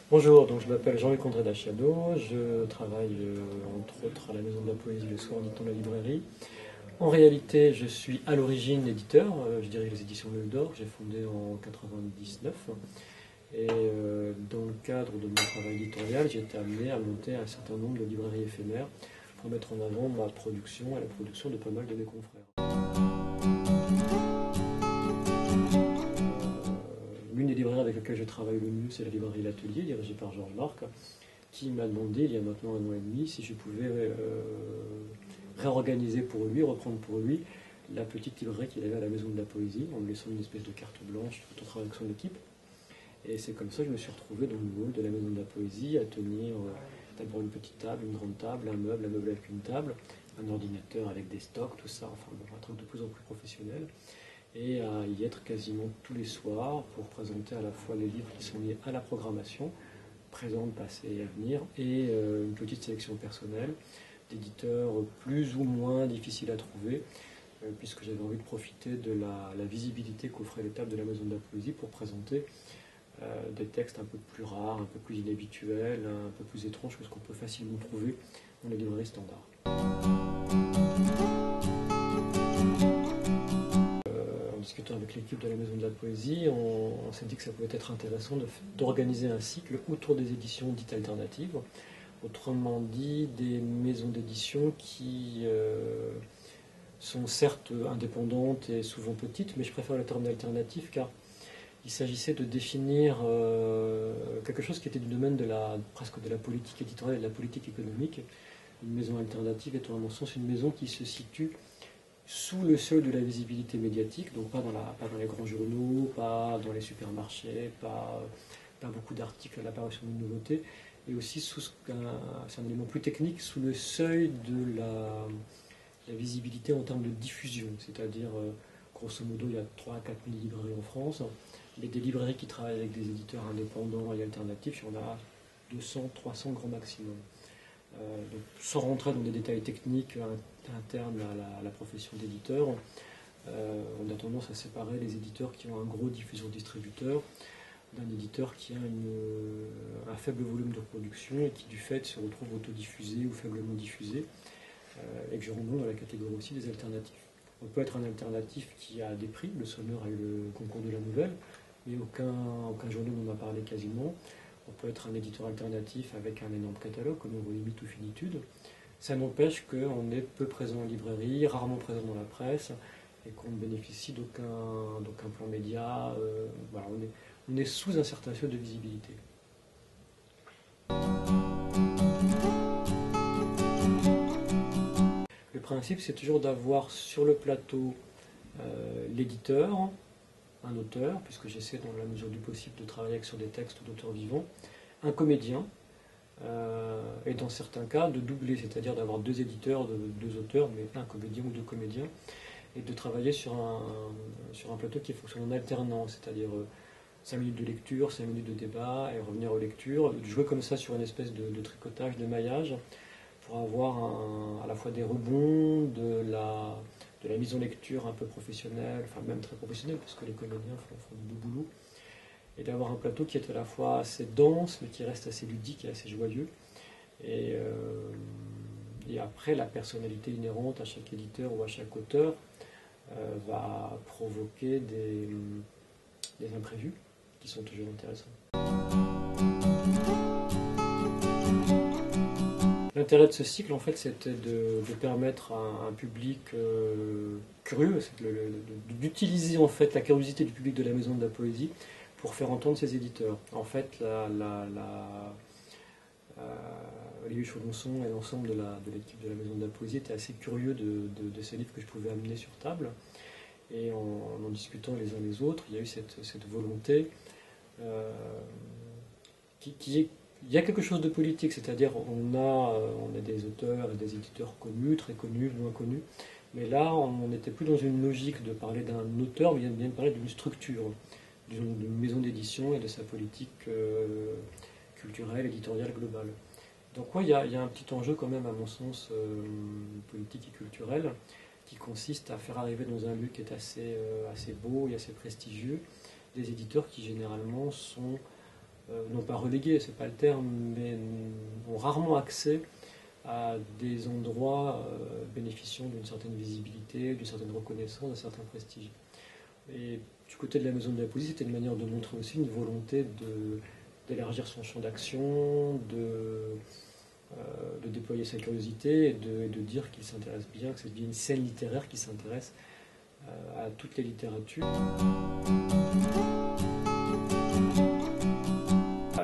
Bonjour, donc je m'appelle Jean-Luc André Daciano, je travaille entre autres à la Maison de la Poésie le soir, dit-on, la librairie. En réalité, je suis à l'origine éditeur, je dirige les éditions L'Œil d'Or, que j'ai fondé en 99. Et dans le cadre de mon travail éditorial, j'ai été amené à monter un certain nombre de librairies éphémères pour mettre en avant ma production et la production de pas mal de mes confrères. L'une des librairies avec lesquelles je travaille le mieux, c'est la librairie L'Atelier, dirigée par Georges Marc, qui m'a demandé il y a maintenant 1 an et demi si je pouvais réorganiser pour lui, reprendre pour lui la petite librairie qu'il avait à la Maison de la Poésie, en lui laissant une espèce de carte blanche tout au travail avec son équipe. Et c'est comme ça que je me suis retrouvé dans le hall de la Maison de la Poésie à tenir d'abord une petite table, une grande table, un meuble avec une table, un ordinateur avec des stocks, tout ça, enfin bon, un truc de plus en plus professionnel, et à y être quasiment tous les soirs pour présenter à la fois les livres qui sont liés à la programmation, présente, passé et à venir, et une petite sélection personnelle d'éditeurs plus ou moins difficiles à trouver, puisque j'avais envie de profiter de la visibilité qu'offrait les tables de la Maison de la Poésie pour présenter des textes un peu plus rares, un peu plus inhabituels, un peu plus étranges que ce qu'on peut facilement trouver dans les librairies standards. En discutant avec l'équipe de la Maison de la Poésie, on s'est dit que ça pouvait être intéressant d'organiser un cycle autour des éditions dites alternatives, autrement dit des maisons d'édition qui sont certes indépendantes et souvent petites, mais je préfère le terme alternatif car il s'agissait de définir quelque chose qui était du domaine presque de la politique éditoriale et de la politique économique. Une maison alternative étant à mon sens une maison qui se situe sous le seuil de la visibilité médiatique, donc pas dans les grands journaux, pas dans les supermarchés, pas beaucoup d'articles à l'apparition d'une nouveauté, et aussi c'est un élément plus technique, sous le seuil de la visibilité en termes de diffusion, c'est-à-dire grosso modo il y a 3 à 4 000 librairies en France, mais des librairies qui travaillent avec des éditeurs indépendants et alternatifs, il y en a 200, 300 grand maximum. Donc, sans rentrer dans des détails techniques internes à la profession d'éditeur, on a tendance à séparer les éditeurs qui ont un gros diffuseur-distributeur d'un éditeur qui a un faible volume de production et qui du fait se retrouve autodiffusé ou faiblement diffusé, et que je rentre dans la catégorie aussi des alternatifs. On peut être un alternatif qui a des prix, le Sonneur a eu le concours de la nouvelle, mais aucun journal n'en a parlé quasiment. On peut être un éditeur alternatif avec un énorme catalogue, comme on limite ou finitude. Ça n'empêche qu'on est peu présent en librairie, rarement présent dans la presse, et qu'on ne bénéficie d'aucun plan média. Voilà, on est sous un certain seuil de visibilité. Le principe, c'est toujours d'avoir sur le plateau l'éditeur, un auteur, puisque j'essaie dans la mesure du possible de travailler sur des textes d'auteurs vivants, un comédien, et dans certains cas de doubler, c'est-à-dire d'avoir 2 éditeurs, 2 auteurs, mais un comédien ou 2 comédiens, et de travailler sur un plateau qui fonctionne en alternance, c'est-à-dire 5 minutes de lecture, 5 minutes de débat, et revenir aux lectures, jouer comme ça sur une espèce de tricotage, de maillage, pour avoir à la fois des rebonds, de la mise en lecture un peu professionnelle, enfin même très professionnelle, parce que les comédiens font du boulot, et d'avoir un plateau qui est à la fois assez dense, mais qui reste assez ludique et assez joyeux. Et après, la personnalité inhérente à chaque éditeur ou à chaque auteur va provoquer des imprévus qui sont toujours intéressants. L'intérêt de ce cycle, en fait, c'était de permettre à un public curieux, d'utiliser en fait la curiosité du public de la Maison de la Poésie pour faire entendre ses éditeurs. En fait, Olivier Chaudonçon et l'ensemble de l'équipe de la Maison de la Poésie étaient assez curieux de ces livres que je pouvais amener sur table. Et en discutant les uns les autres, il y a eu cette volonté il y a quelque chose de politique, c'est-à-dire on a des auteurs et des éditeurs connus, très connus, moins connus, mais là on n'était plus dans une logique de parler d'un auteur, mais bien de parler d'une structure, d'une maison d'édition et de sa politique culturelle, éditoriale, globale. Donc oui, il y a un petit enjeu quand même, à mon sens, politique et culturel, qui consiste à faire arriver dans un lieu qui est assez beau et assez prestigieux des éditeurs qui généralement sont, non pas relégués, c'est pas le terme, mais ont rarement accès à des endroits bénéficiant d'une certaine visibilité, d'une certaine reconnaissance, d'un certain prestige. Et du côté de la Maison de la Poésie, c'était une manière de montrer aussi une volonté d'élargir son champ d'action, de déployer sa curiosité et de dire qu'il s'intéresse bien, que c'est bien une scène littéraire qui s'intéresse à toutes les littératures.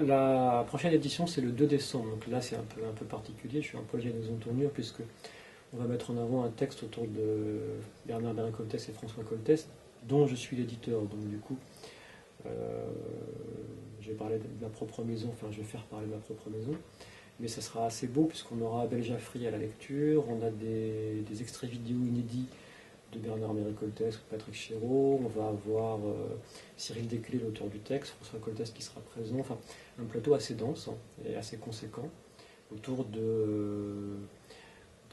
La prochaine édition, c'est le 2 décembre, donc là c'est un peu particulier, je suis un peu à la Maison Tournure, puisque on va mettre en avant un texte autour de Bernard Berrin-Coltès et François Coltès, dont je suis l'éditeur, donc du coup, je vais parler de ma propre maison, enfin je vais faire parler de ma propre maison, mais ça sera assez beau puisqu'on aura Abel Jaffry à la lecture, on a des extraits vidéo inédits de Bernard Berrin-Coltès ou de Patrick Chéreau, on va avoir Cyril Desclés, l'auteur du texte, François Coltès qui sera présent, enfin un plateau assez dense et assez conséquent autour de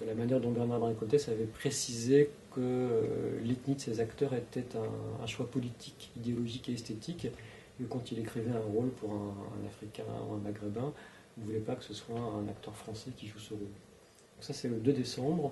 la manière dont Bernard Berrin-Coltès avait précisé que l'ethnie de ses acteurs était un choix politique, idéologique et esthétique, et quand il écrivait un rôle pour un Africain ou un Maghrébin, il ne voulait pas que ce soit un acteur français qui joue ce rôle. Donc ça c'est le 2 décembre.